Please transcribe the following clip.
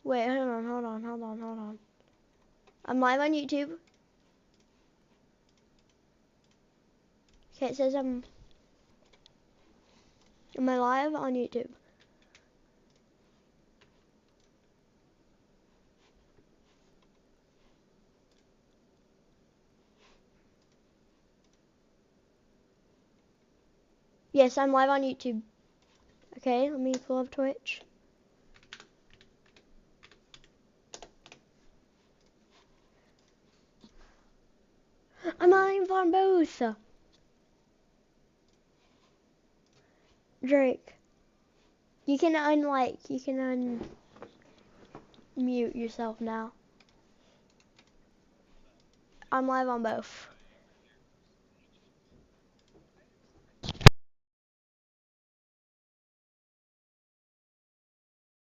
Wait, hold on. I'm live on YouTube. Okay, it says am I live on YouTube? Yes, I'm live on YouTube. Okay, let me pull up Twitch. I'm live on both. Drake, you can unmute yourself now. I'm live on both.